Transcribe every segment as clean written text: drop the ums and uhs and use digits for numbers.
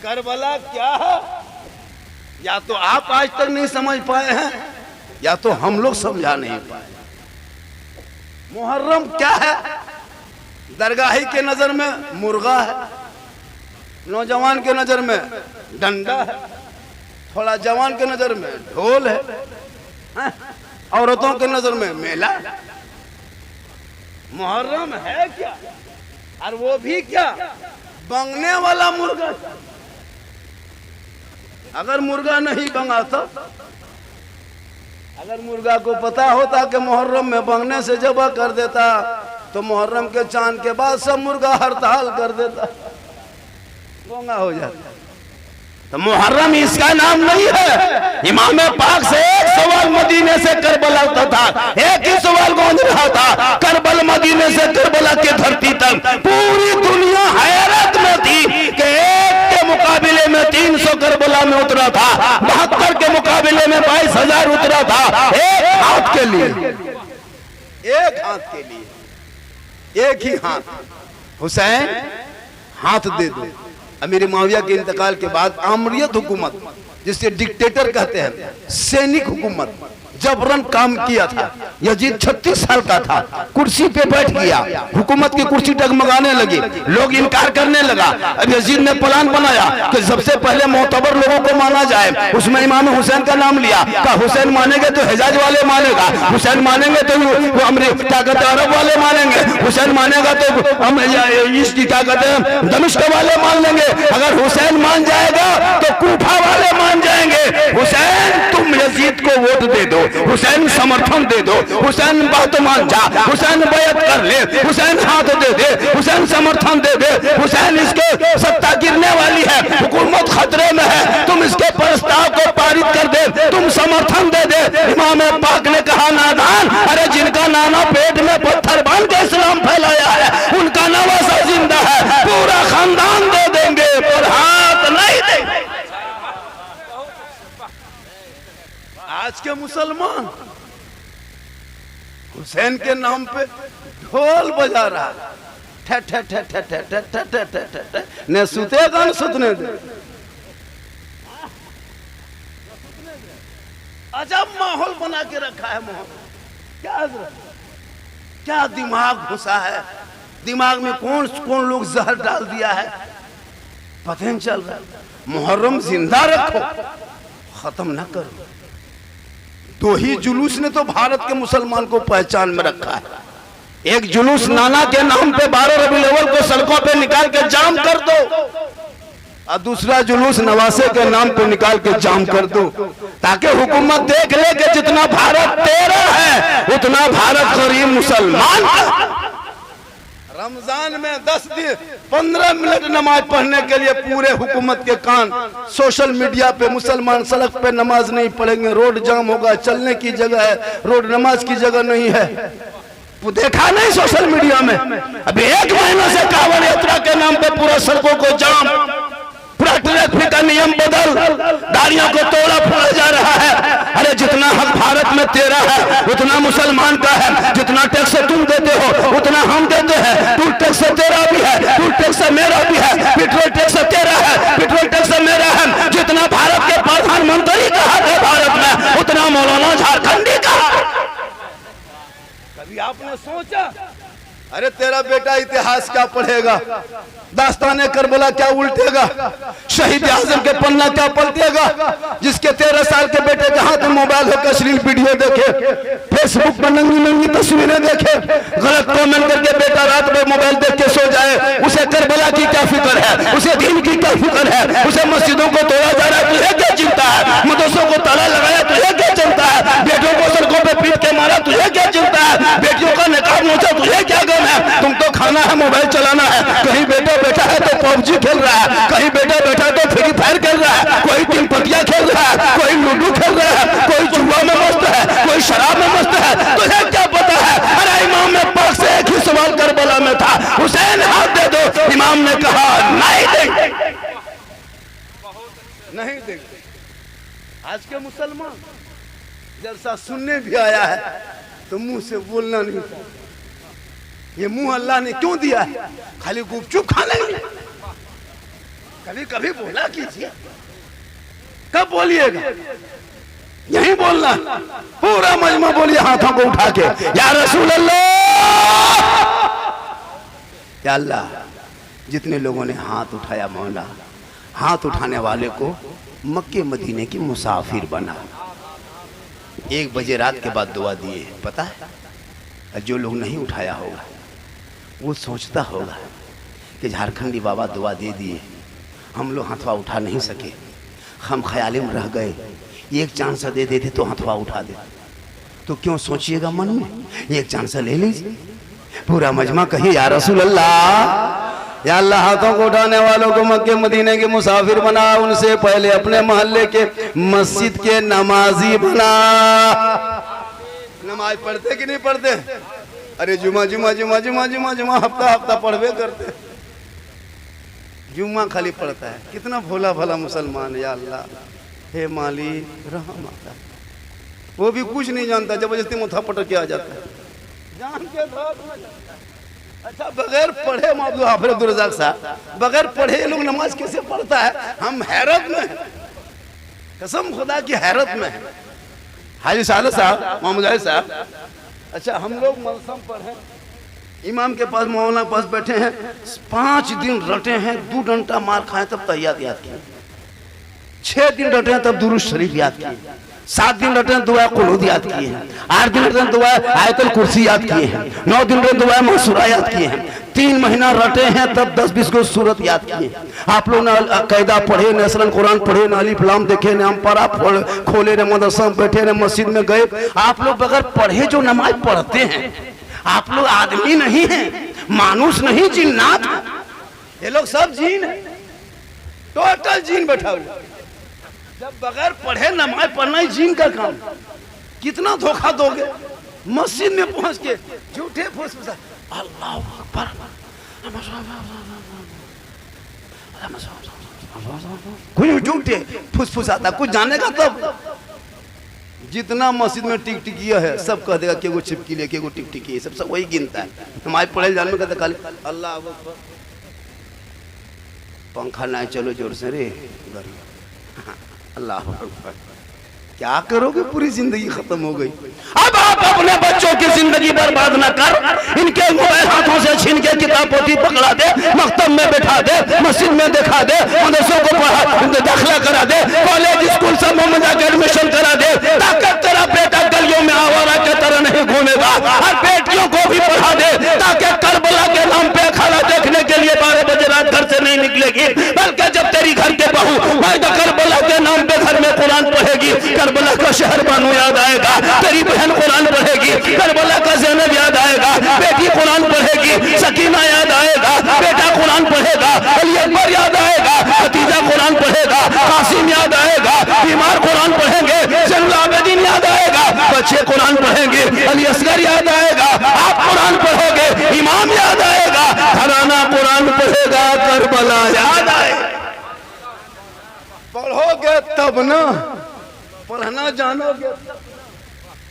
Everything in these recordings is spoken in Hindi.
करबला क्या है, या तो आप आज तक नहीं समझ पाए हैं या तो हम लोग समझा नहीं पाए। मुहर्रम क्या है? दरगाही के नजर में मुर्गा है, नौजवान के नजर में डंडा है, थोड़ा जवान के नजर में ढोल है, औरतों के नजर में मेला है। मुहर्रम है क्या? और वो भी क्या, बंगने वाला मुर्गा। अगर मुर्गा नहीं बंगा तो, अगर मुर्गा को पता होता कि मुहर्रम में बंगने से जबा कर देता तो मुहर्रम के चांद के बाद सब मुर्गा हड़ताल कर देता, बंगा हो जाता। तो मुहर्रम इसका नाम नहीं है। इमाम पाक से एक सवाल मदीने से करबला होता था, एक ही सवाल गूंज रहा था, करबल मदीने से करबला की धरती तक पूरी दुनिया हैरत में थी कि एक के मुकाबले में 300 करबला में उतरा था, 72 के मुकाबले में 22,000 उतरा था, एक हाथ के लिए, एक हाथ के लिए, एक ही हाथ। हुसैन हाथ दे दो। अमीर मुआविया के इंतकाल के बाद आमरियत हुकूमत, जिसे डिक्टेटर कहते हैं, सैनिक हुकूमत, जबरन काम किया था। यजीद 36 साल का था, कुर्सी पे बैठ गया, हुकूमत की कुर्सी डगमगाने लगी, लोग इनकार करने लगा। अब यजीद ने प्लान बनाया कि सबसे पहले मोतबर लोगों को माना जाए। उसमें इमाम हुसैन का नाम लिया, कहा हुसैन मानेंगे तो हिजाज वाले मानेगा, हुसैन मानेंगे तो क्या कहते अरब वाले मानेंगे, हुसैन मानेगा तो हम इसकी क्या कहते हैं दमिश्क वाले मान लेंगे, अगर हुसैन मान जाएगा तो कूफा वाले मान जाएंगे। हुसैन तुम यजीद को वोट दे दो, हुसैन समर्थन दे दो, हुसैन बात मान जा, हुसैन बैत कर ले, हुसैन हाथ दे दे, हुसैन समर्थन दे दे, हुसैन इसके सत्ता गिरने वाली है, हुकूमत खतरे में है, तुम इसके प्रस्ताव को पारित कर दे, तुम समर्थन दे दे। इमाम पाक ने कहा नादान, अरे जिनका नाना पेट में पत्थर बांध के इस्लाम फैलाया है उनका नवासा जिंदा है, पूरा खानदान दे देंगे पर हाथ नहीं देंगे। आज के मुसलमान हुसैन के नाम पे ढोल बजा रहा, ठे ठे ठे ठे ठे ठे ठे ठे ठे ठे ठे, न सुतेगा न सुतने दे। अजब माहौल बना के रखा है मोहम्मद। क्या दिमाग घुसा है, दिमाग में कौन कौन लोग जहर डाल दिया है पता नहीं चल रहा। मुहर्रम जिंदा रखो, खत्म ना करो। दो ही जुलूस ने तो भारत के मुसलमान को पहचान में रखा है। एक जुलूस नाना के नाम पे 12 रबीउल अव्वल को सड़कों पे निकाल के जाम कर दो, और दूसरा जुलूस नवासे के नाम पे निकाल के जाम कर दो, ताकि हुकूमत देख ले कि जितना भारत तेरा है उतना भारत गरीब मुसलमान का। रमजान में 10 दिन 15 मिनट नमाज पढ़ने के लिए पूरे हुकूमत के कान सोशल मीडिया पे, मुसलमान सड़क पे नमाज नहीं पढ़ेंगे, रोड जाम होगा, चलने की जगह है, रोड नमाज की जगह नहीं है। वो देखा नहीं सोशल मीडिया में? अभी 1 महीना से कांवड़ यात्रा के नाम पे पूरा सड़कों को जाम, पूरा ट्रैफिक का नियम बदल, गाड़ियों को तोड़ा फोड़ा जा रहा है। अरे जितना हक भारत में तेरा है उतना मुसलमान का है, जितना टैक्स तुम देते हो उतना हम देते हैं। टूल टैक्स तेरा भी है, टूल टैक्स मेरा भी है, पेट्रोल टैक्स तेरा है, पेट्रोल टैक्स मेरा है। जितना भारत के प्रधानमंत्री का हक है भारत में उतना मौलाना झारखंडी का। कभी आपने सोचा अरे तेरा बेटा इतिहास क्या पढ़ेगा, दास्ताने करबला क्या उल्टेगा, शहीद आजम के पन्ना क्या पलटेगा, जिसके 13 साल के बेटे के हाथ में मोबाइल होकर अश्लील वीडियो देखे, फेसबुक पर नंगी नंगी तस्वीरें देखे, गलत कमेंट करके बेटा रात में मोबाइल देख के सो जाए, उसे करबला की क्या फिक्र है, उसे दीन की क्या फिक्र है, उसे मस्जिदों को तोड़ा जा रहा है तुझे क्या चिंता है, मदरसों को ताला लगाया तुझे क्या चिंता है, बेटियों को सड़कों पे पीट के मारा तुझे क्या चिंता है, बेटियों का निकाह नोचा तुझे क्या गम है। तुम तो खाना है, मोबाइल चलाना है, कहीं बेटा बैठा है तो पबजी खेल रहा है, कहीं बेटा बैठा तो फ्री फायर खेल रहा है, कोई टीम पटिया खेल रहा है, कोई लूडो खेल रहा है, कोई जुआ में मस्त है, कोई शराब में मस्त है, तुझे क्या पता है। अरे इमाम में पाक से एक ही सवाल करबला में था, हुसैन हाथ दे दो, इमाम ने कहा नहीं देंगे, नहीं देंगे। आज के मुसलमान जलसा सुनने भी आया है तो मुंह से बोलना नहीं चाहिए। ये मुंह अल्लाह ने क्यों दिया है, खाली गुपचुप खाने के लिए? कभी कभी बोला कीजिए। कब बोलिएगा? यही बोलना। पूरा मजमा बोलिए हाथों को उठा के, या रसूल अल्लाह। या अल्लाह, जितने लोगों ने हाथ उठाया मौला, हाथ उठाने वाले को मक्के मदीने की मुसाफिर बना। 1 बजे रात के बाद दुआ दिए, पता है? जो लोग नहीं उठाया होगा वो सोचता होगा कि झारखंडी बाबा दुआ दे दिए, हम लोग हथवा उठा नहीं सके, हम ख्याल में रह गए, एक चांस दे देते तो हथवा उठा दे। तो क्यों सोचिएगा मन में, एक चांस ले लीजिए। पूरा मजमा कहिए या रसूल अल्लाह। या अल्लाह, हाथों को उठाने वालों को मक्के मदीने के मुसाफिर बना, उनसे पहले अपने मोहल्ले के मस्जिद के नमाजी बना। नमाज पढ़ते कि नहीं पढ़ते? अरे जुमा जुमा जुमा जुमा जुमा जुमा हफ्ता हफ्ता पढ़वे करते, जुम्मा खाली पढ़ता है। कितना भोला भला मुसलमान है। या अल्लाह, हे मालिक रहम आता। वो भी कुछ नहीं जानता, जबरदस्ती मुथा पटक के आ जाता है, जान के अच्छा बगैर पढ़े। मौलवी हाफिज अब्दुल रज़ाक साहब, बगैर पढ़े ये लोग नमाज कैसे पढ़ता है? हम हैरत में हैं, कसम खुदा की हैरत में है। हाजी साले साहब, मोहम्मद अली साहब, अच्छा हम लोग मलसम पढ़े, इमाम के पास मौलाना के पास बैठे हैं, 5 दिन रटे हैं, 2 डंडा मार खाए तब तैयार याद किए, 6 दिन रटे हैं तब दुरूद शरीफ याद किए, 7 दिन रटे हैं दुआ कुनूत याद किए हैं, 8 दिन रटे हैं दुआ आयतुल कुर्सी याद किए हैं, 9 दिन रटे दुआ मंसूरा याद किए हैं, 3 महीना रटे हैं तब 10-20 को सूरत याद किए। आप लोग ना कायदा पढ़े, न असलन कुरान पढ़े, न अलिफ लाम देखे, न हम पढ़ा खोले, न मदरसा में बैठे, न मस्जिद में गए। आप लोग बगैर पढ़े जो नमाज पढ़ते हैं, आप लोग आदमी नहीं हैं, मानुष नहीं, जिन्नात। ये लोग सब जीन है, टोटल जीन बैठा हुआ। जब बगैर पढ़े नमाज पढ़ना ही जीन का काम। कितना धोखा दोगे? मस्जिद में पहुंच के झूठे फुसफुसा, अल्लाह अकबर, कुछ झूठे फुसफुसाता, कुछ जानेगा तब। जितना मस्जिद में टिकटिकिया है सब कह देगा कि वो छिपकी ले, कि वो टिकटिकी है, सब वही गिनता है। हमारे पढ़े जान में कहते खाली अल्लाह अकबर, पंखा ना चलो जोर से रे, अल्लाह अकबर। क्या करोगे? पूरी जिंदगी खत्म हो गई। अब आप अपने बच्चों की जिंदगी बर्बाद ना कर, इनके मोबाइल हाथों से छीन के किताब पोथी पकड़ा दे, मकतब में बैठा दे, मस्जिद में दिखा दे, मदरसों को दाखिला करा दे, कॉलेज स्कूल सब में जाकर एडमिशन करा दे, ताकि तेरा बेटा गलियों में आवारा के तरह नहीं घूमेगा। और बेटियों को भी पढ़ा दे, ताकि करबला के नाम पे अखाड़ा देखने के लिए 12 बजे रात घर से नहीं निकलेगी, बल्कि जब तेरी घर के बहू करबला के नाम पे घर में कुरान पढ़ेगी, करबला का शहर बानू याद आएगा, तेरी बहन कुरान पढ़ेगी, करबला का ज़ैनब याद आएगा, बेटी कुरान पढ़ेगी, सकीना याद आएगा, बेटा कुरान पढ़ेगा, अली अकबर याद आएगा, भतीजा कुरान पढ़ेगा, कासिम याद आएगा, बीमार कुरान पढ़ेंगे, ज़ैनुल आबिदीन याद आएगा, बच्चे कुरान पढ़ेंगे, अली असगर याद आएगा, आप कुरान पढ़ोगे, इमाम याद आएगा, घराना कुरान पढ़ेगा, करबला याद आएगा। पढ़ोगे तब ना, पढ़ना जानोगे।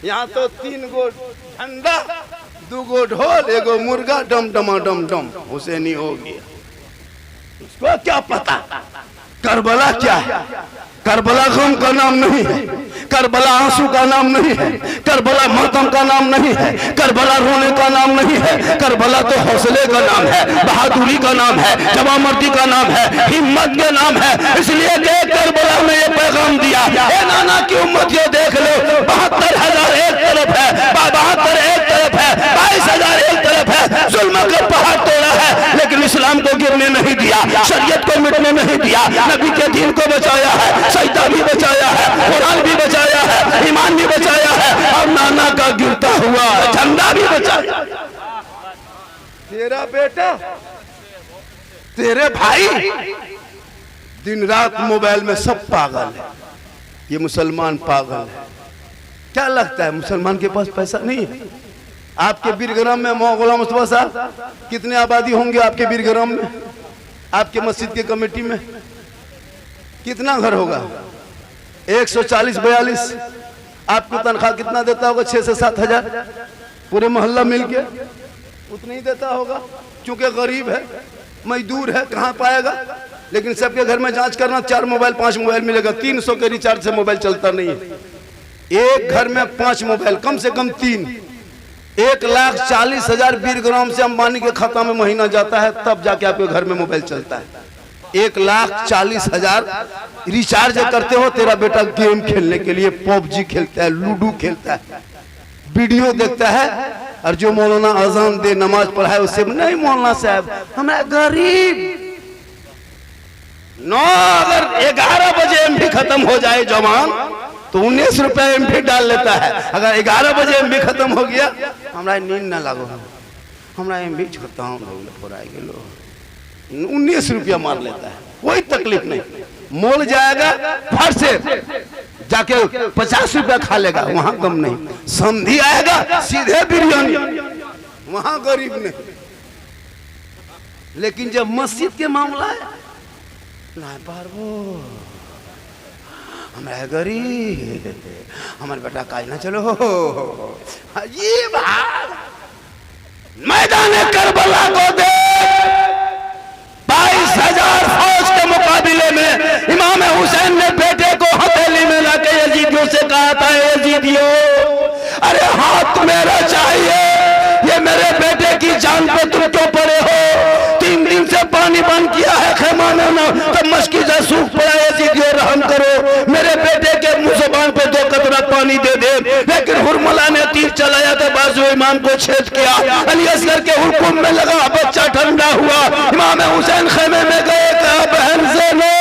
यहाँ तो 3 गो झंडा, 2 गो ढोल, 1 गो मुर्गा, डम डमा डम डम, हुसैनी हो गया। उसको क्या पता करबला क्या है? करबला गम का नाम नहीं है, करबला आंसू का नाम नहीं है, करबला मातम का नाम नहीं है, करबला रोने का नाम नहीं है, करबला तो हौसले का नाम है, बहादुरी का नाम है, जवामर्दी का नाम है, हिम्मत का नाम है। इसलिए करबला में ये पैगाम दिया, ए नाना की उम्मत ये देख लो, 72,000 एक तरफ है, 72 एक तरफ है, 22,000 एक तरफ है, जुल्म का पहाड़ तोड़ा है, लेकिन इस्लाम को गिरने नहीं दिया, शरीयत को मिटने नहीं दिया, नबी के दीन को बचाया है, सजदा भी बचाया है, कुरान भी बचाया है, ईमान भी बचाया है, और नाना का गिरता हुआ झंडा भी बचाया। तेरा बेटा, तेरे भाई दिन रात मोबाइल में सब पागल है, ये मुसलमान पागल है। क्या लगता है मुसलमान के पास पैसा नहीं है? आपके बीरग्राम में मौलाना गुलाम मुस्तफा साहब कितने आबादी होंगे? आपके बीरग्राम में, आपके मस्जिद के कमेटी में कितना घर होगा? 140-42। आपको तनख्वाह कितना देता होगा? 6 से 7 हजार, पूरे मोहल्ला मिलके उतना ही देता होगा, क्योंकि गरीब है, मजदूर है, कहाँ पाएगा? लेकिन सबके घर में जांच करना 4 मोबाइल 5 मोबाइल मिलेगा। 300 के रिचार्ज से मोबाइल चलता नहीं है। एक घर में 5 मोबाइल, कम से कम 3। 1,40,000 बीरग्राम से अंबानी के खाता में महीना जाता है, तब जाके आपके घर में मोबाइल चलता है। 1,40,000 रिचार्ज करते हो, तेरा बेटा गेम खेलने के लिए पबजी खेलता है, लूडो खेलता है, वीडियो देखता है। और जो मौलाना अजान दे नमाज पढ़ाए उससे नहीं, मौलाना साहब हमारा गरीब 9 अगर 11 बजे एमबी खत्म हो जाए जवान तो 19 रुपए एमबी डाल लेता है। अगर 11 बजे एमबी खत्म हो गया, हमारा नींद ना लागो, हमारा एमबी छोड़ता हूँ 19 रुपया मार लेता है। कोई तकलीफ नहीं, मोल जाएगा फट से जाके 50 रुपया खा लेगा, वहां कम नहीं। समधी आएगा सीधे बिरयानी, वहां गरीब नहीं। लेकिन जब मस्जिद के मामला है ना पारबो, हमारे गरीब, हमारे बेटा काज ना चलो ये मैदान करबला को दे 22,000 फौज के मुकाबले में इमाम हुसैन ने बेटे को हथेली में लाके यजीदियों से कहा था, यजीदियों अरे हाथ मेरा चाहिए, ये मेरे बेटे की जान पे तुम क्यों पड़े हो? 3 दिन से पानी बंद किया है खेमा में ना, तब मस्किजा सूख पड़ा, यजीदियों रहम करो, मेरे बेटे के मुंह ज़बान पे 2 कतरा पानी दे दे। लेकिन हुरमला ने तीर चलाया तो बाजू इमाम को छेद किया। अली असगर के हुक्म में लगा, बच्चा ठंडा हुआ। इमाम हुसैन खेमे में गए, कहा बहन से लो,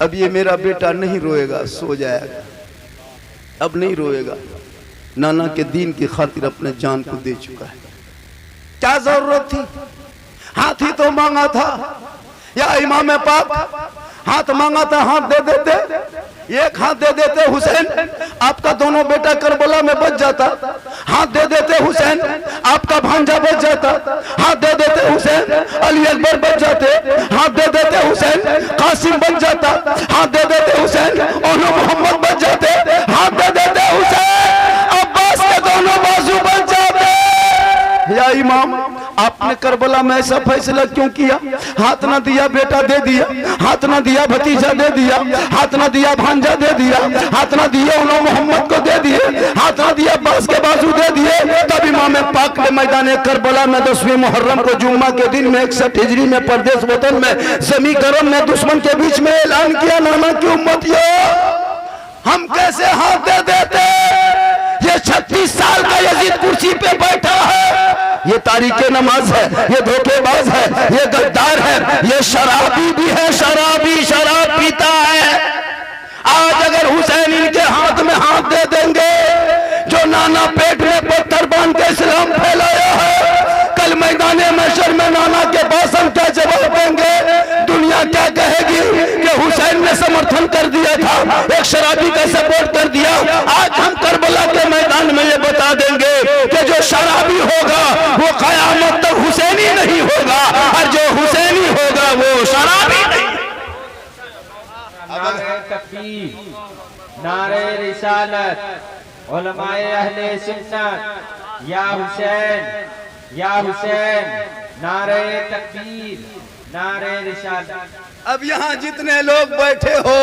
अब ये मेरा बेटा नहीं रोएगा, सो जाएगा, अब नहीं रोएगा। नाना के दीन की खातिर अपने जान को दे चुका है। क्या जरूरत थी? हाथी तो मांगा था, या इमाम पाक हाथ मांगा था, हाथ दे देते, एक हाथ दे देते हुसैन, आपका दोनों बेटा करबला में बच जाता। हाथ दे देते हुसैन, आपका भांजा बच जाता। हाथ दे देते हुसैन, अली अकबर बच जाते। हाथ दे देते हुसैन, कासिम बच जाता। हाथ दे देते हुसैन, ओनो मोहम्मद बच जाते। हाथ दे देते हुसैन, अब्बास के दोनों बाजू बच जाते। या इमाम, आपने करबला में ऐसा फैसला क्यों किया? हाथ ना दिया बेटा दे दिया, हाथ ना दिया भतीजा दे दिया, हाथ ना दिया भांजा दे दिया, हाथ ना दिया उन्होंने मोहम्मद को दे दिए, हाथ ना दिया अब्बास के बाजू दे दिए। तब इमाम पाक ने मैदान करबला में 10वीं मुहर्रम को जुम्मा के दिन में 61 हिजरी में परदेश वतन में समी करम ने दुश्मन के बीच में ऐलान किया, नाना की उम्मतियों हम कैसे हाथ दे देते? ये 36 साल का यजीद कुर्सी पे बैठा है, ये तारीके नमाज है, ये धोखेबाज है, ये गद्दार है, ये शराबी भी है, शराबी शराब पीता है। आज अगर हुसैन इनके हाथ में हाथ दे देंगे, जो नाना पेट में पत्थर बांध के इस्लाम फैलाया है, कल मैदाने महशर में नाना के पास हम क्या जवाब देंगे? दुनिया क्या कहेगी कि हुसैन ने समर्थन कर दिया था, एक शराबी का सपोर्ट कर दिया। आज हम करबला के मैदान में ये बता देंगे कि जो शराबी होगा वो कयामत तक हुसैनी नहीं होगा, और जो हुसैनी होगा वो शराबी नहीं। नारे तकबीर, नारे रिसालत, उलमाए अहले सुन्नत, या हुसैन या हुसैन, नारे तकबीर, नारे रिसालत। अब यहाँ जितने लोग बैठे हो,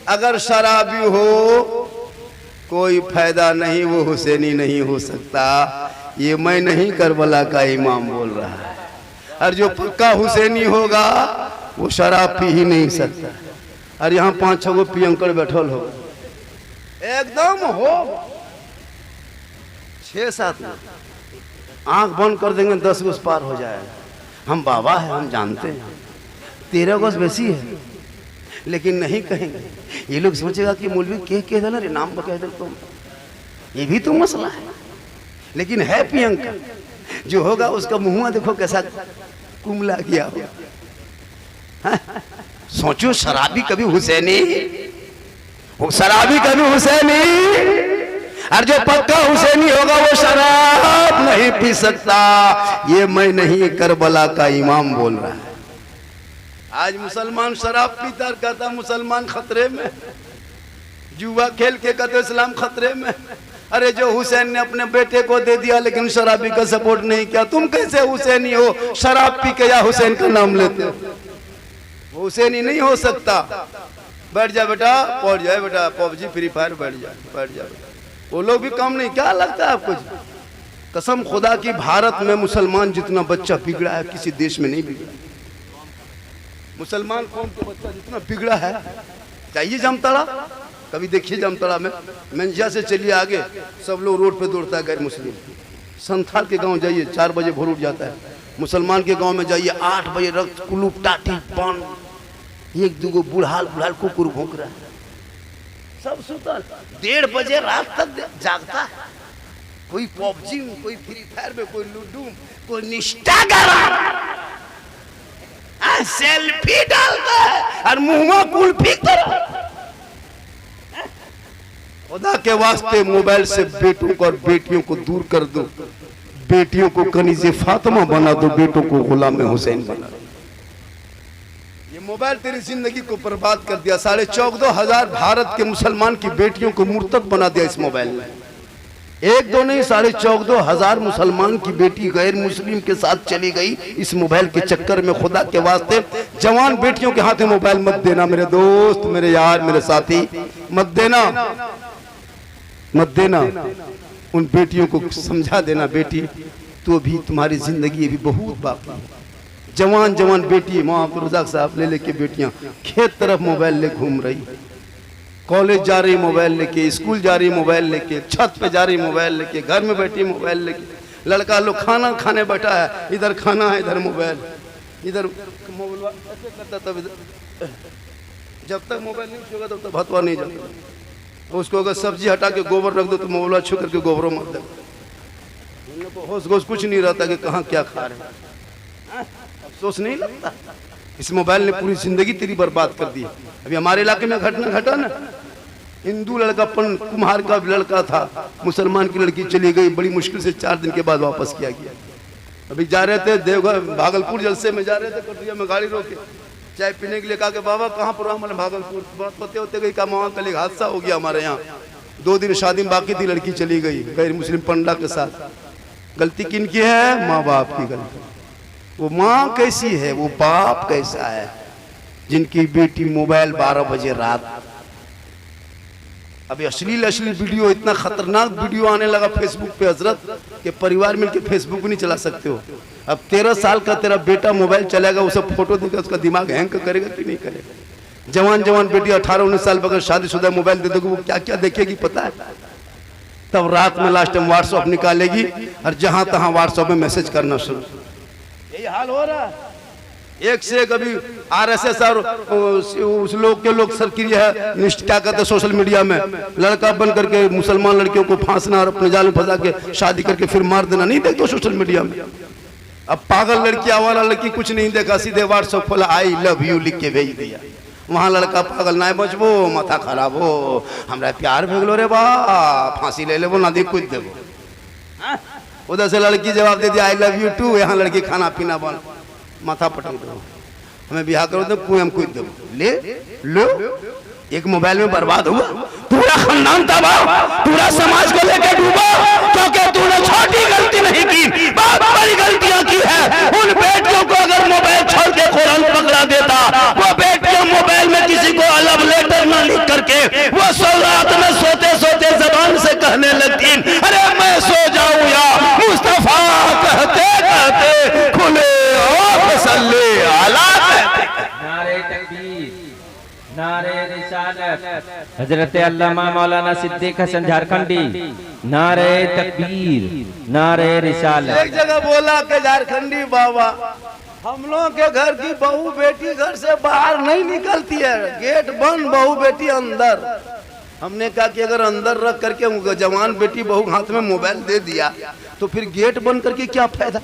अगर शराबी हो कोई फायदा नहीं, वो हुसैनी नहीं हो सकता। ये मैं नहीं करबला का इमाम बोल रहा है। और जो पक्का हुसैनी होगा वो शराब पी ही नहीं सकता। और यहाँ 5-6 गो पियंकर बैठल हो, एकदम हो 6-7 आंख बंद कर देंगे 10 गज पार हो जाएगा। हम बाबा है, हम जानते हैं 13 गज बेसी है, लेकिन नहीं कहेंगे। ये लोग सोचेगा कि मौलवी कह देना रे नाम कह दे, तो ये भी तो मसला है। लेकिन है प्रियंका, जो होगा उसका मुंह देखो कैसा कुमला गया हो। सोचो शराबी कभी हुसैनी, शराबी कभी हुसैनी, और जो पक्का हुसैनी होगा वो शराब नहीं पी सकता। ये मैं नहीं करबला का इमाम बोल रहा है। आज मुसलमान शराब पीता कहता मुसलमान खतरे में, जुआ खेल के कहते इस्लाम खतरे में। अरे जो हुसैन ने अपने बेटे को दे दिया लेकिन शराबी का सपोर्ट नहीं किया, तुम कैसे हुसैनी हो, शराब पी के या हुसैन का नाम लेते हो? वो हुसैनी नहीं हो सकता। बैठ जा बेटा, पहुंच जाए बेटा, पबजी फ्री फायर बैठ जा बेटा। वो लोग भी कम नहीं, क्या लगता है आपको? कसम खुदा की, भारत में मुसलमान जितना बच्चा बिगड़ा है किसी देश में नहीं बिगड़ा। मुसलमान कौम के बच्चा जितना बिगड़ा है, चाहिए जामताड़ा, कभी देखिए जामताड़ा में मंजिया से चलिए आगे, सब लोग रोड पे दौड़ता है गैर मुस्लिम। संथाल के गांव जाइए 4 बजे भोर उठ जाता है। मुसलमान के गांव में जाइए 8 बजे रक्त कुलूप टाटी पान, एक दूगो बुढ़ाल कुकुर भौंक रहा है, सब सुतल। 1:30 बजे रात तक जागता है, कोई पबजी में, कोई फ्री फायर में, कोई लूडो, कोई इंस्टाग्राम, सेल्फी डालता है और मुंह में कुल्फी कर। खुदा के वास्ते मोबाइल से बेटों को और बेटियों को दूर कर दो। बेटियों को कनीज़े फातिमा बना दो, बेटों को गुलाम हुसैन बना दो। ये मोबाइल तेरी जिंदगी को बर्बाद कर दिया। 14,500 भारत के मुसलमान की बेटियों को मुर्तद बना दिया इस मोबाइल ने। 1-2 नहीं, 14,500 मुसलमान की बेटी गैर मुस्लिम के साथ चली गई इस मोबाइल के चक्कर में। खुदा के वास्ते जवान बेटियों के हाथ में मोबाइल मत देना मेरे दोस्त, मेरे यार, मेरे साथी, मत देना, मत देना। उन बेटियों को समझा देना, बेटी तो भी तुम्हारी जिंदगी अभी बहुत बाकी है। जवान जवान बेटी, माँ अब्दुल साहब ले लेके बेटियां खेत तरफ मोबाइल ले घूम रही, कॉलेज जा रही मोबाइल लेके, स्कूल जा रही मोबाइल लेके, छत पे जा रही मोबाइल लेके, घर में बैठी मोबाइल लेके। लड़का लोग खाना खाने बैठा है, इधर खाना है, इधर मोबाइल, इधर मोबाइल ऐसे करता, तब इधर। जब तक मोबाइल नहीं छूगा तब तक भतवा नहीं जाता। उसको अगर सब्जी हटा के गोबर रख दो तो मोबाइल छू करके गोबरों मत दो। होश गोश कुछ नहीं रहता कि कहाँ क्या खा रहे हैं, अफसोस नहीं लगता। इस मोबाइल ने पूरी जिंदगी तेरी बर्बाद कर दी। अभी हमारे इलाके में घटना घटा ना, हिंदू लड़का कुम्हार का लड़का था, मुसलमान की लड़की चली गई, बड़ी मुश्किल से 4 दिन के बाद वापस किया गया। अभी जा रहे थे देवघर भागलपुर जलसे में जा रहे थे, कटरिया में गाड़ी रोके चाय पीने के लिए, कहा कि बाबा कहाँ पर? हमारे भागलपुर। बात होते होते गई, कहा वहाँ कल एक हादसा हो गया हमारे यहाँ, 2 दिन शादी में बाकी थी, लड़की चली गई गैर मुस्लिम पंडा के साथ। गलती किन की है? माँ बाप की गलती। वो माँ कैसी है, वो बाप कैसा है, जिनकी बेटी मोबाइल 12 बजे रात। अभी अश्लील वीडियो, इतना खतरनाक वीडियो आने लगा फेसबुक पे हजरत के परिवार मिलके फेसबुक नहीं चला सकते हो। अब 13 साल का तेरा बेटा मोबाइल चलेगा, उसे फोटो देकर उसका दिमाग हैंग करेगा कि नहीं करेगा? जवान जवान बेटी 18-19 साल बगैर शादीशुदा मोबाइल दे दोगे, वो क्या क्या देखेगी पता है? तब रात में लास्ट टाइम व्हाट्सएप निकालेगी और जहां तहां व्हाट्सएप में मैसेज करना शुरू। यही हाल हो रहा है। एक से एक अभी RSS और उस लोग के लोग सक्रिय है, क्या कहते हैं सोशल मीडिया में, लड़का बन करके मुसलमान लड़कियों को फांसना और अपने जाल में फंसा के शादी करके फिर मार देना। नहीं देखते सोशल मीडिया में? अब पागल लड़की आवारा लड़की कुछ नहीं देखा, सीधे व्हाट्सएप खोला, आई लव यू लिख के भेज दिया। वहाँ लड़का पागल ना बचबो, माथा खराब हो, हमरा प्यार भेगलो रे बा, फांसी ले लेबो ना, दी कुछ देबो। उधर से लड़की जवाब दे दिया आई लव यू टू, यहाँ लड़की खाना पीना बन, माथा पटक दो, हमें ब्याह करो तो कुएं कूद दो। ले लो, एक मोबाइल में बर्बाद हुआ, पूरा खानदान तबाह, पूरा समाज को लेकर डूबा, क्योंकि तूने छोटी गलती नहीं की, बहुत बड़ी गलतियां की है। उन बेटियों को अगर मोबाइल छोड़ के कुरान पकड़ा देता, वो बेटियां मोबाइल में किसी को लव लेटर न लिख करके वो रात में सोते सोते जबान से कहने लगती, अरे मैं सो जाऊं या मुस्तफा कहते कहते खुले सल्ले आला कहते। नारे तकबीर, नारे रिसालत, हजरत अल्लामा मौलाना सिद्दीक हसन झारखंडी, नारे तकबीर, नारे रिसालत। एक जगह बोला कि झारखंडी बाबा, हम लोगों के घर की बहू बेटी घर से बाहर नहीं निकलती है, गेट बंद, बहू बेटी अंदर। हमने कहा कि अगर अंदर रख करके जवान बेटी बहू हाथ में मोबाइल दे दिया तो फिर गेट बंद करके क्या फायदा?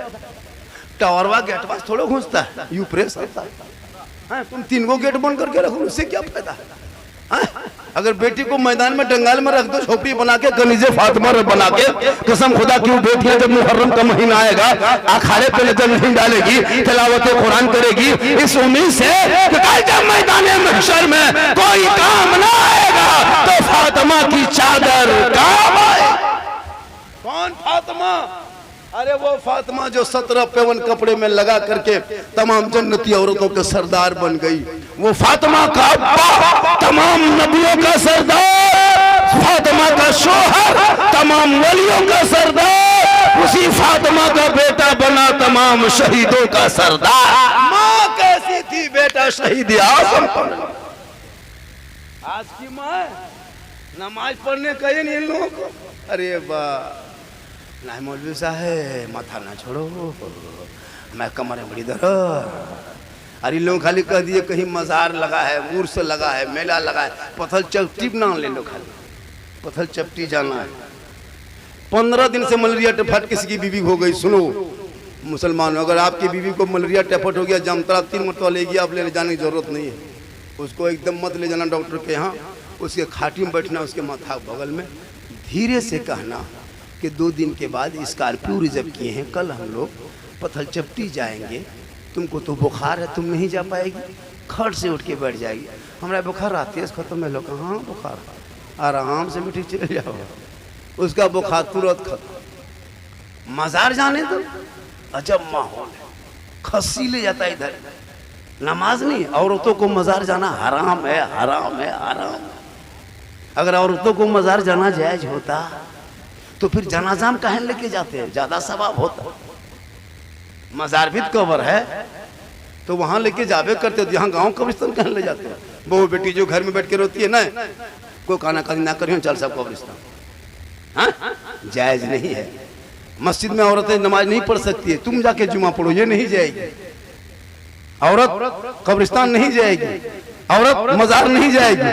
टावरवा गेट पास थोड़ा घुसता है, यू प्रेस होता है। तुम 3 गो गेट बंद करके रखो, उससे क्या फायदा? अगर बेटी को मैदान में डंगाल में रख दो, झोपड़ी बना के कनीज़े फातिमा बना के, कसम खुदा की बेटियां जब मुहर्रम का महीना आएगा अखाड़े पे नजर नहीं डालेगी, तिलावत कुरान करेगी, इस उम्मीद से कि कल जब मैदान महशर में कोई काम ना आएगा तो फातिमा की चादर काम आए। कौन फातिमा? अरे वो फातिमा जो 17 पेवन कपड़े में लगा करके तमाम जन्नती औरतों के सरदार बन गई। वो फातिमा का अब्बा तमाम नबियों का सरदार, फातिमा का शोहर तमाम वलियों का सरदार, उसी फातिमा का बेटा बना तमाम शहीदों का सरदार। माँ कैसी थी? बेटा शहीद आजम। आज की माँ नमाज पढ़ने कहे नहीं इन लोगों को। अरे वाह, नहीं मौलवी साहब माथा ना छोड़ो, मैं कमर में बड़ी दर्द। अरे लोग खाली कह दिए कहीं मजार लगा है, उर्स लगा है, मेला लगा है, पथल चपटी ना ले लो, खाली पथल चपटी जाना है। 15 दिन से मलेरिया टाइफाइड किसी की बीवी हो गई। सुनो मुसलमान, अगर आपकी बीवी को मलेरिया टाइफाइड हो गया, जामतरा 3 मरतबा लेगी, आप ले जाने की जरूरत नहीं है। उसको एकदम मत ले जाना डॉक्टर के यहाँ, उसके खाटी में बैठना, उसके माथा बगल में धीरे से कहना कि 2 दिन के बाद स्कॉर्पियो रिजर्व किए हैं, कल हम लोग पथल चपटी जाएंगे, तुमको तो बुखार है, तुम नहीं जा पाएगी। खट से उठ के बैठ जाएगी। हमारा बुखार आती है खत्म है। लोग हाँ बुखार, आराम से मिट्टी चले जाओ, उसका बुखार तुरंत खत्म। मजार जाने दो, अजब माहौल है, खस्सी ले जाता है इधर। नमाज नहीं, औरतों को मजार जाना हराम है, हराम है, हराम है। अगर औरतों को मजार जाना जायज होता तो फिर जनाजा में कहीं लेके जाते हैं, ज्यादा सवाब होता। मजार भी कबर है तो वहां लेके जावे करते, यहाँ गांव कब्रिस्तान कहीं ले जाते हैं। बहू बेटी जो घर में बैठ के रोती है ना, कोई खाना खानी ना करियो, चल सब कब्रिस्तान, हाँ जायज नहीं है। मस्जिद में औरतें नमाज नहीं पढ़ सकती है, तुम जाके जुमा पढ़ो, ये नहीं जाएगी। औरत कब्रिस्तान नहीं जाएगी, औरत मजार नहीं जाएगी,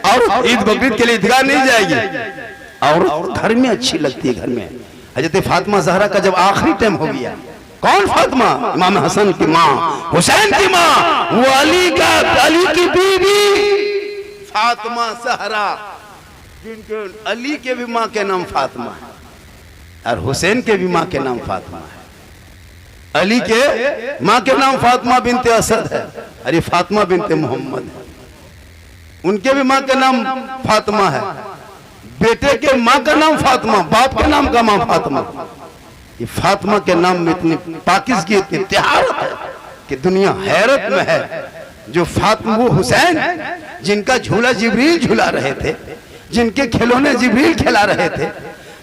औरत ईद बकरीद के लिए ईदगाह नहीं जाएगी। औरत घर में अच्छी लगती है, घर में। हजरत फातिमा ज़हरा का जब आखिरी टाइम हो गया, कौन फातिमा? इमाम हसन की माँ, हुसैन की माँ, वो अली की बीवी फातिमा ज़हरा, जिनके अली के भी माँ के नाम फातिमा है और हुसैन के भी माँ के नाम फातिमा है। अली के माँ के नाम फातिमा बिनते असद है, अरे फातिमा बिनते मोहम्मद है। उनके भी माँ के नाम फातिमा है, बेटे के माँ का नाम फातिमा, बाप के नाम का माँ फातिमा। ये फातिमा के नाम में इतनी पाकिज़गी, इतनी त्यारत है कि दुनिया हैरत में है। जो फातिमा, वो हुसैन जिनका झूला जिब्रील झूला रहे थे, जिनके खिलौने जिब्रील खिला रहे थे,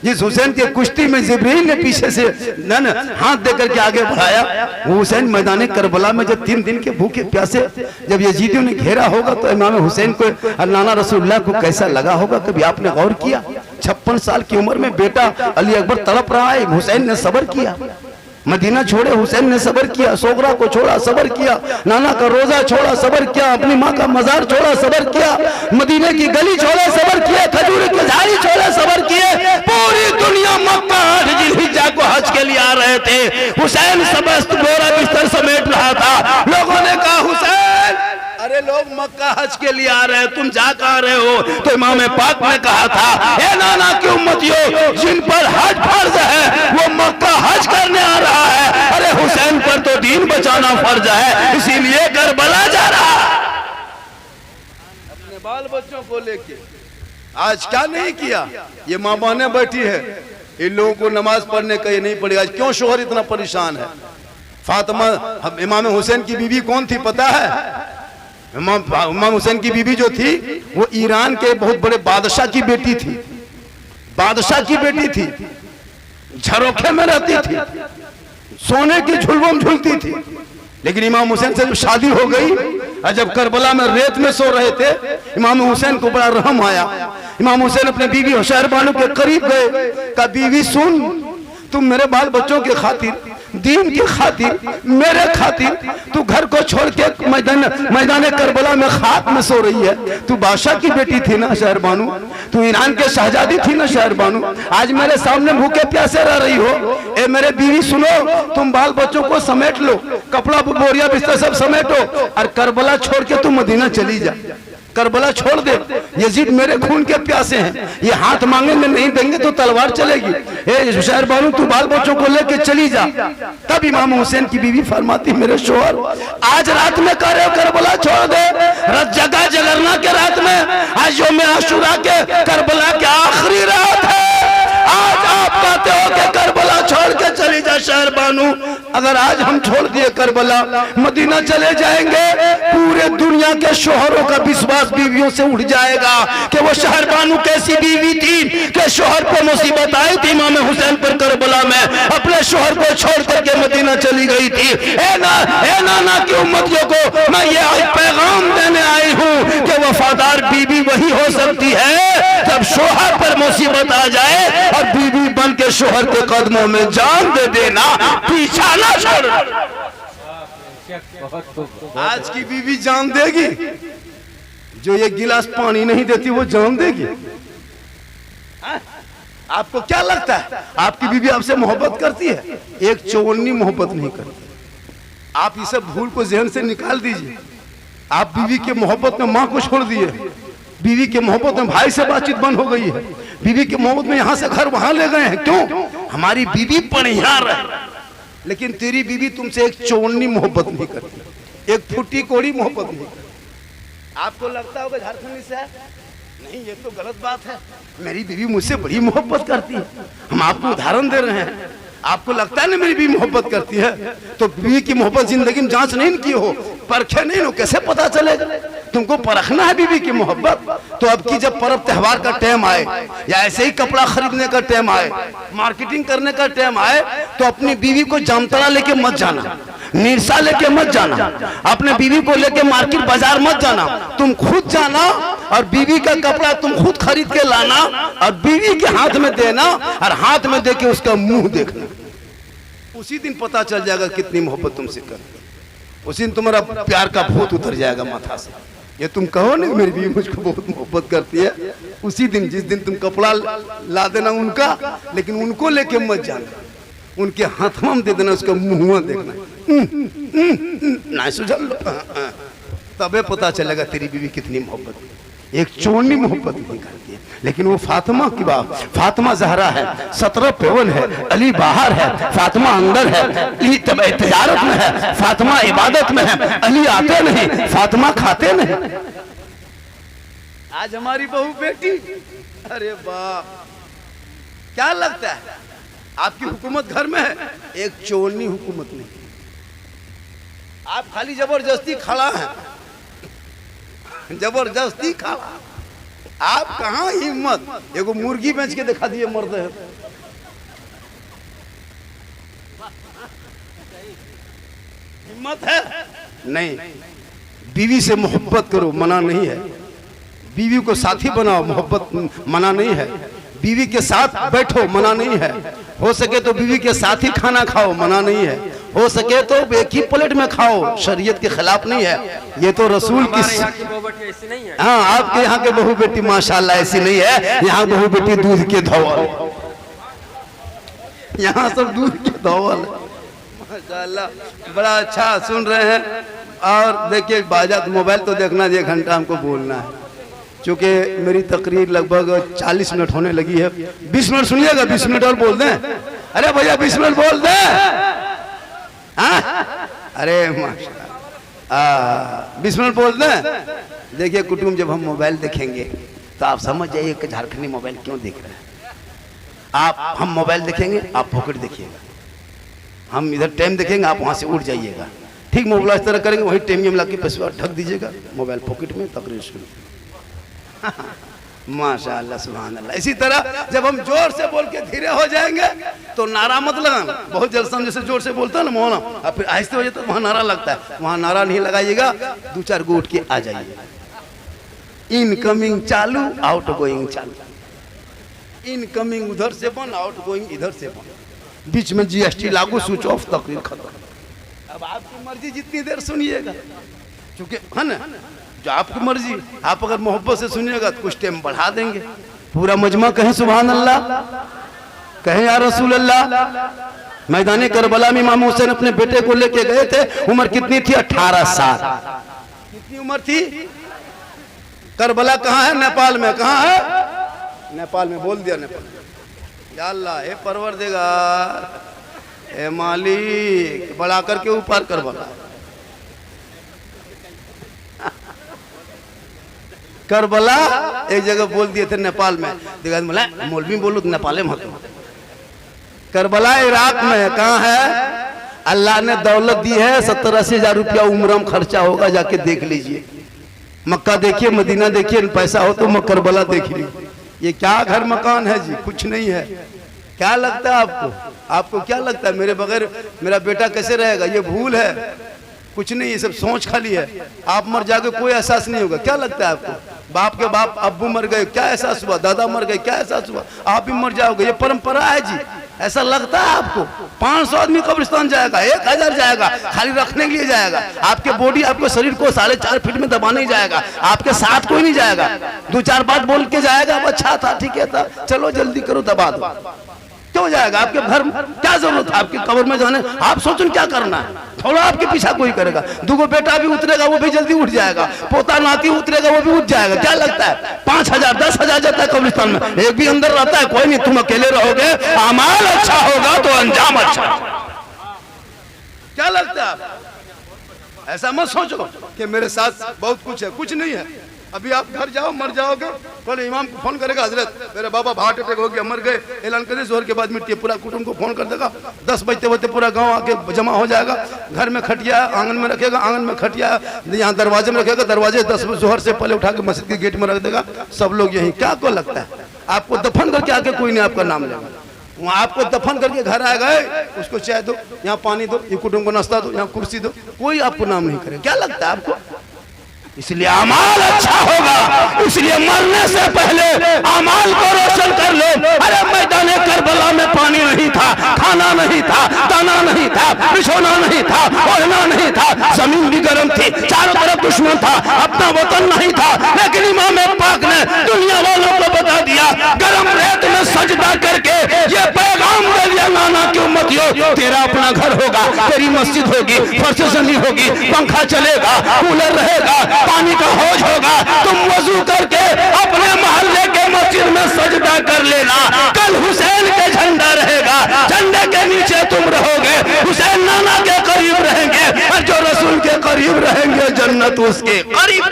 जिस हुसैन के कुश्ती में जिब्रील ने पीछे से हाथ देकर के आगे बढ़ाया, वो हुसैन मैदान करबला में जब 3 दिन के भूखे प्यासे जब यजीदियों ने घेरा होगा तो इमाम हुसैन को और नाना रसूलुल्लाह को कैसा लगा होगा, कभी आपने गौर किया? 56 साल की उम्र में बेटा अली अकबर तड़प रहा है, हुसैन ने सब्र किया। मदीना छोड़े, हुसैन ने सब्र किया। सोगरा को छोड़ा, सब्र किया। नाना का रोजा छोड़ा, सब्र किया। अपनी माँ का मजार छोड़ा, सब्र किया। मदीने की गली छोड़े, सब्र किए। खजूर की झाड़ी छोड़े, सब्र किए। पूरी दुनिया मक्का जिलहिज्जा को हज के लिए आ रहे थे, हुसैन समस्त बोरा बिस्तर समेट रहा था। लोगों ने कहा हुसैन, अरे लोग मक्का हज के लिए आ रहे हैं, तुम जा कहाँ रहे हो? तो इमाम पाक ने कहा था, हे नाना की उम्मतियों, जिन पर हज फर्ज है वो मक्का हज करने आ रहा है। अरे हुसैन पर तो दीन बचाना फर्ज है, इसीलिए करबला जा रहा। अपने बाल बच्चों को लेके आज क्या नहीं किया? ये माँ बहनें बैठी है, इन लोगों को नमाज पढ़ने का ये नहीं पड़ेगा। आज क्यों शोहर इतना परेशान है? फातिमा, इमाम हुसैन की बीवी कौन थी पता है? इमाम हुसैन की बीवी जो थी वो ईरान के बहुत बड़े बादशाह की बेटी थी। बादशाह की बेटी थी, झरोखे में रहती थी, सोने की झुलवों में झूलती थी। लेकिन इमाम हुसैन से जब शादी हो गई और जब करबला में रेत में सो रहे थे, इमाम हुसैन को बड़ा रहम आया। इमाम हुसैन अपने बीवी हुशैर बानो के करीब गए, कहा बीवी सुन, तुम मेरे बाल बच्चों के खातिर, दीन की खातिर, मेरे खातिर तू घर को छोड़ के मैदान करबला में खाक में सो रही है। तू बादशाह की बेटी थी ना शहर बानू, तू ईरान के शहजादी थी ना शहर बानू, आज मेरे सामने भूखे प्यासे रह रही हो। ए मेरे बीवी सुनो, तुम बाल बच्चों को समेट लो, कपड़ा बोरिया बिस्तर सब समेटो और करबला छोड़ के तू मदीना चली जा। करबला छोड़ दे, यजीद मेरे खून के प्यासे हैं, ये हाथ मांगेंगे नहीं देंगे तो तलवार चलेगी। ए शहर बानू, तू बाल बच्चों को लेके चली जा। तब इमाम हुसैन की बीवी फरमाती, मेरे शोहर आज रात में कह रहे हो करबला छोड़ दे, रात जगह जगरना के रात में, आज यौम आशुरा के करबला के आखिरी रात है। आज आप कहते हो कि अगर आज हम छोड़ दिए करबला, मदीना चले जाएंगे, पूरे दुनिया के शोहरों का विश्वास बीवियों से उठ जाएगा कि वो शहर बानू कैसी बीवी थी कि शोहर पर मुसीबत आई थी इमाम हुसैन पर करबला में, अपने शोहर को छोड़ करके मदीना चली गई थी। ए नाना की उम्मतियों को मैं ये पैगाम देने आई हूँ कि वफादार बीवी वही हो सकती है जब शोहर पर मुसीबत आ जाए और बीवी बन के शोहर के कदमों में जान दे देना, पीछा ना छोड़। आज की बीवी जान देगी, जो ये गिलास पानी नहीं देती वो जान देगी। आपको क्या लगता है आपकी बीवी आपसे मोहब्बत करती है? एक चौवन्नी मोहब्बत नहीं करती। आप इसे भूल को जहन से निकाल दीजिए। आप बीवी के मोहब्बत में माँ को छोड़ दिए, बीवी के मोहब्बत में भाई से बातचीत बंद हो गई है, बीवी के मोहब्बत में यहाँ से घर वहां ले गए हैं। क्यों? हमारी बीवी पनिहार है, लेकिन तेरी बीवी तुमसे एक चौवन्नी मोहब्बत नहीं करती, एक फुटी कोड़ी मोहब्बत नहीं करती। आपको लगता होगा झारखंड से है? नहीं, ये तो गलत बात है। मेरी बीवी मुझसे बड़ी मोहब्बत करती है। हम आपको उदाहरण दे रहे हैं। आपको लगता है ना मेरी बीवी मोहब्बत करती है, तो बीवी की मोहब्बत जिंदगी में जांच नहीं की हो, परखे नहीं हो, कैसे पता चलेगा? तुमको परखना है बीवी की मोहब्बत। तो अब की जब पर्व त्योहार का टाइम आए या ऐसे ही कपड़ा खरीदने का टाइम आए, मार्केटिंग करने का टाइम आए, तो अपनी बीवी को जामतड़ा लेके मत जाना, निरसा लेके मत जाना, अपने बीवी को लेके मार्केट बाजार मत जाना। तुम खुद जाना और बीवी का कपड़ा तुम खुद खरीद के लाना और बीवी के हाथ में देना और हाथ में देके उसका मुंह देखना। उसी दिन पता चल जाएगा कितनी मोहब्बत तुमसे करती है। उसी दिन तुम्हारा प्यार का भूत उतर जाएगा माथा से। ये तुम कहो नहीं मेरी बीवी मुझको बहुत मोहब्बत करती है, उसी दिन जिस दिन तुम कपड़ा ला देना उनका, लेकिन उनको लेके मत जाना, उनके हाथ में दे देना, उसका मुंह देखना, ना सुझल लो, तबे पता चलेगा तेरी बीवी कितनी मोहब्बत। एक चौवन्नी मोहब्बत नहीं करती है। लेकिन वो फातिमा की बात, फातिमा जहरा है, 17 पेवन है, अली बाहर है, फातिमा अंदर है, अली तिजारत में है, फातिमा इबादत में है, अली आते नहीं, फातिमा खाते नहीं। आज हमारी बहू बेटी, अरे बाप, क्या लगता है आपकी हुकूमत घर में है? एक चौवन्नी हुकूमत नहीं। आप खाली जबरदस्ती खड़ा हैं, जबरदस्ती खड़ा। आप कहाँ हिम्मत? एगो मुर्गी बेच के दिखा दिए मर्द है। हिम्मत है? नहीं। बीवी से मोहब्बत करो, मना नहीं है। बीवी को साथी बनाओ, मोहब्बत मना नहीं है। बीवी के साथ बैठो, मना नहीं है। हो सके तो बीवी के साथ ही खाना खाओ, मना नहीं है। हो सके तो एक ही प्लेट में खाओ, शरीयत के खिलाफ नहीं है। ये तो रसूल की, हाँ, आपके यहाँ के बहू बेटी माशाल्लाह ऐसी नहीं है। यहाँ बहू बेटी दूध के धौल, यहाँ सब दूध के धौल माशाल्लाह। बड़ा अच्छा सुन रहे हैं। और देखिए बाजा, मोबाइल तो देखना, 1 घंटा हमको बोलना है, क्योंकि मेरी तकरीर लगभग 40 मिनट होने लगी है। 20 मिनट सुनिएगा, 20 मिनट और बोल दें। अरे भैया 20 मिनट बोल दें। हाँ? अरे माशाल्लाह, 20 मिनट बोल दें। देखिए कुटुंब, जब हम मोबाइल देखेंगे तो आप समझ जाइए कि झारखंडी मोबाइल क्यों देख रहे हैं। हम मोबाइल देखेंगे, आप पॉकेट देखिएगा। हम इधर टाइम देखेंगे, आप वहां से उठ जाइएगा। ठीक मोबाइल इस तरह करेंगे, वही टाइम में मिला के पैसा ढक दीजिएगा, मोबाइल पॉकेट में, तकरीर शुरू। माशाअल्लाह, सुभान अल्लाह। इसी तरह जब हम जोर से बोल के धीरे हो जाएंगे तो नारा मत लगाना। बहुत जलसा जैसे जोर से बोलता है ना मौना, और फिर आहिस्ते हो जाता है, वहां नारा लगता है, वहां नारा नहीं लगाइएगा। 2-4 गो उठ के आ जाइए। इनकमिंग चालू, आउट गोइंग चालू। इनकमिंग उधर से बंद, आउट गोइंग इधर से बंद। बीच में GST लागू, स्विच ऑफ, तकरीर खत्म। अब आपकी मर्जी, जितनी देर सुनिएगा, क्योंकि है ना, जो आपकी मर्जी। आप अगर मोहब्बत से सुनिएगा तो कुछ टाइम बढ़ा देंगे। पूरा मजमा कहें सुभान अल्लाह, कहें या रसूल अल्लाह। मैदान करबला में इमाम हुसैन अपने बेटे को लेके गए थे। उम्र कितनी थी? 18 साल। कितनी उम्र थी? करबला कहाँ है? नेपाल में। कहाँ है? नेपाल में। बोल दिया नेपाल। या अल्लाह, हे परवरदिगार, हे मालिक, बढ़ा करके ऊपर करबला। करबला एक जगह बोल दिए थे नेपाल में। देखा मौलवी बोलो तो नेपाल में। करबला इराक में है। कहाँ है? अल्लाह ने दौलत दी है, 70-80 हजार रुपया उम्र में खर्चा होगा, जाके देख लीजिए। मक्का देखिए, मदीना देखिए, पैसा हो तो करबला देख लीजिए। ये क्या घर मकान है जी, कुछ नहीं है। क्या लगता है आपको? आपको क्या लगता है मेरे बगैर मेरा बेटा कैसे रहेगा? ये भूल है, कुछ नहीं, ये सब सोच खाली है। आप मर जाओगे कोई एहसास नहीं होगा। क्या लगता है आपको? बाप के बाप अब्बू मर गए, क्या एहसास हुआ? दादा मर गए, क्या एहसास हुआ? आप भी मर जाओगे, ये परंपरा है जी। ऐसा लगता है आपको? 500 आदमी कब्रिस्तान जाएगा, 1000 जाएगा, खाली रखने के लिए जाएगा। आपके बॉडी, आपके शरीर को 4.5 फीट में दबाने ही जाएगा, आपके साथ कोई नहीं जाएगा। 2-4 बात बोल के जाएगा, अच्छा था, ठीक है था, चलो जल्दी करो, दबा दो। क्यों जाएगा? आपके घर क्या जरूरत है आपकी कब्र में जाने? आप सोचो क्या करना है, थोड़ा आपके पीछा कोई करेगा। 2 बेटा भी उतरेगा, वो भी जल्दी उठ जाएगा। पोता नाती उतरेगा, वो भी उठ जाएगा। क्या लगता है 5000 10,000 जाता है कब्रिस्तान में, एक भी अंदर रहता है? कोई नहीं। तुम अकेले रहोगे, अमाल अच्छा होगा तो अंजाम अच्छा। क्या लगता है आप? ऐसा मत सोचो कि मेरे साथ बहुत कुछ है, कुछ नहीं है। अभी आप घर जाओ, मर जाओगे, कल इमाम को फोन करेगा, हजरत मेरे बाबा हार्ट अटैक हो गया, मर गए, ऐलान कर दे, जोहर के बाद मिट्टी, पूरा कुटुंब को फोन कर देगा। 10 बजते बजते पूरा गांव आके जमा हो जाएगा। घर में खटिया आंगन में रखेगा, आंगन में खटिया यहाँ दरवाजे में रखेगा, दरवाजे 10 जोहर से पहले उठा के मस्जिद के गेट में रख देगा। सब लोग यही। क्या को लगता है आपको? दफन करके आके कोई नहीं आपका नाम लेगा। वहाँ आपको दफन करके घर आ गए, उसको चाय दो, यहाँ पानी दो, ये कुटुंब को नाश्ता दो, यहाँ कुर्सी दो, कोई आपको नाम नहीं करे। क्या लगता है आपको? इसलिए अमाल अच्छा होगा, इसलिए मरने से पहले अमाल को रोशन कर लो। अरे मैदान करबला में पानी नहीं था, खाना नहीं था, दाना नहीं था, बिछोना नहीं था, ओढ़ना नहीं था, जमीन भी गर्म थी, चारों तरफ दुश्मन था, अपना वतन नहीं था, लेकिन इमाम पाक ने दुनिया वालों को बता दिया, गर्म रेत में सजदा करके ये पैगाम दे दिया, नाना की उम्मतियों, तेरा अपना घर होगा, तेरी मस्जिद होगी, फर्श जमीन होगी, पंखा चलेगा, कूलर रहेगा, पानी का हौज होगा, तुम वजू करके अपने मोहल्ले के मस्जिद में सजदा कर लेना। कल हुसैन के झंडा रहेगा, झंडे के नीचे तुम रहोगे, हुसैन नाना के करीब रहेंगे, और जो रसूल के करीब रहेंगे जन्नत उसके करीब।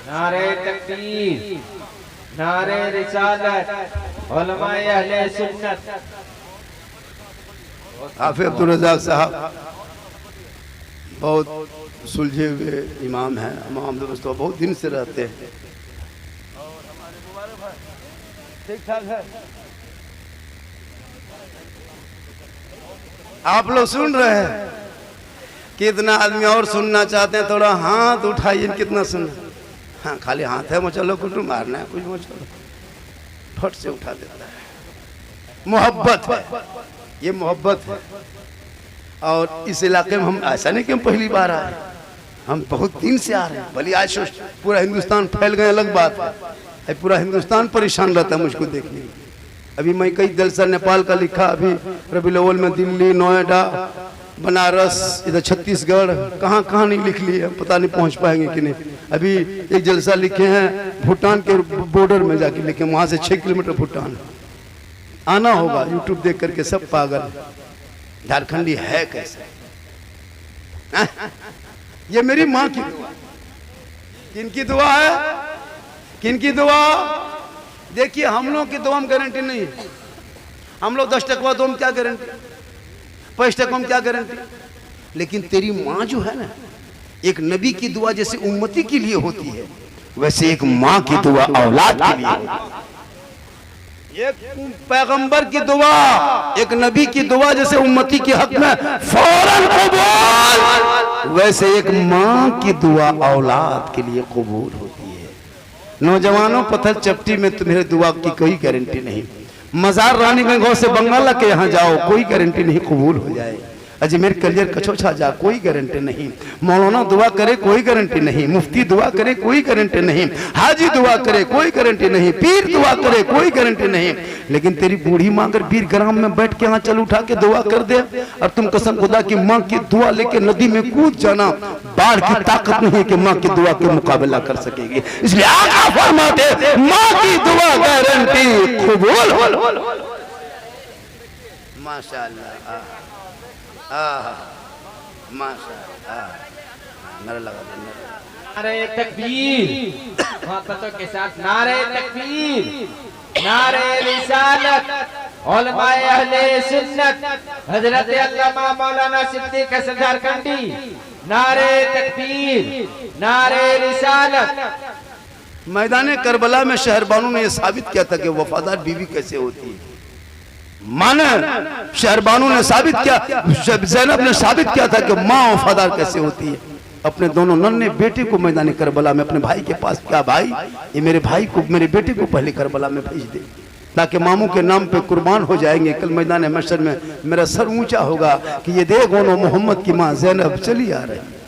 नारे तकबीर, नारे रिसालत, उलमाए अहले सुन्नत। हाफिज अब्दुल रज़ाक साहब बहुत सुलझे हुए इमाम हैं, इमाम दोस्तों बहुत दिन से रहते हैं। ठीक ठाक है। आप लोग सुन रहे हैं? कितना आदमी और सुनना चाहते हैं? थोड़ा हाथ उठाइए, कितना सुनना? हाँ, खाली हाथ है, मचलो कुछ मारना है, कुछ मचलो फट से उठा देता है। मोहब्बत है, ये मोहब्बत है। और इस इलाके में हम ऐसा नहीं कि हम पहली बार आए, हम बहुत दिन से आ रहे हैं। भले आज पूरा हिंदुस्तान फैल गए अलग बात है, पूरा हिंदुस्तान परेशान रहता है मुझको देखने में। अभी मैं कई जलसा नेपाल का लिखा, अभी रबीउल अव्वल में दिल्ली, नोएडा, बनारस, इधर छत्तीसगढ़, कहाँ कहाँ नहीं लिख लिए, पता नहीं पहुँच पाएंगे कि नहीं। अभी एक जलसा लिखे हैं भूटान के बॉर्डर में जाके लिखे, वहाँ से 6 किलोमीटर भूटान। आना होगा, यूट्यूब देख करके। सब पागल झारखंडी है कैसे? ये मेरी माँ की दुआ। किनकी दुआ है? किनकी दुआ? देखिए, हम लोग की दुआ में गारंटी नहीं है। हम लोग 10 टकवा दो, क्या गारंटी? 5 टकवा में क्या गारंटी? लेकिन तेरी माँ जो है ना, एक नबी की दुआ जैसे उम्मती के लिए होती है, वैसे एक माँ की दुआ औलाद के लिए होती है। एक पैगंबर की दुआ, एक नबी की दुआ जैसे उम्मती के हक में फौरन कबूल, वैसे एक माँ की दुआ औलाद के लिए कबूल होती है। नौजवानों, पत्थर चपटी में तुम्हारे दुआ की कोई गारंटी नहीं। मजार रानीगंज से बंगाल के यहाँ जाओ, कोई गारंटी नहीं कबूल हो जाए। अजमेर कलियर कछोछा जा, कोई गारंटी नहीं। मौलाना दुआ करे, कोई गारंटी नहीं। मुफ्ती दुआ करे, कोई गारंटी नहीं। हाजी दुआ करे, कोई गारंटी नहीं। पीर दुआ करे, कोई गारंटी नहीं। लेकिन तेरी बूढ़ी माँ अगर वीर ग्राम में बैठ के आंचल उठा के दुआ कर दे, और तुम कसम खुदा की माँ की दुआ लेके नदी में कूद जाना, बाढ़ की ताकत नहीं है कि माँ की दुआ के मुकाबला कर सकेगी। इसलिए आका फरमाते, माँ की दुआ गारंटी कबूल। माशाअल्लाह, नारे तकबीर, मोहब्बतों के साथ नारे तकबीर, नारे रिसालत, उलमाए अहले सुन्नत हजरत अल्लामा मौलाना सिद्दीक सरकारकंडी। नारे तकबीर, नारे रिसालत। मैदान करबला में शहरबानों ने यह साबित किया था कि वफादार बीवी कैसे होती है। माने शहरबानों ने साबित किया, ज़ैनब ने साबित किया था कि माँ वफादार कैसे होती है। अपने दोनों नन्हे बेटे को मैदान करबला में अपने भाई के पास, क्या भाई ये मेरे भाई को, मेरे बेटे को पहले करबला में भेज दे ताकि मामू के नाम पे कुर्बान हो जाएंगे। कल मैदान महशर में मेरा सर ऊंचा होगा कि ये देखो मोहम्मद की माँ ज़ैनब चली आ रही है।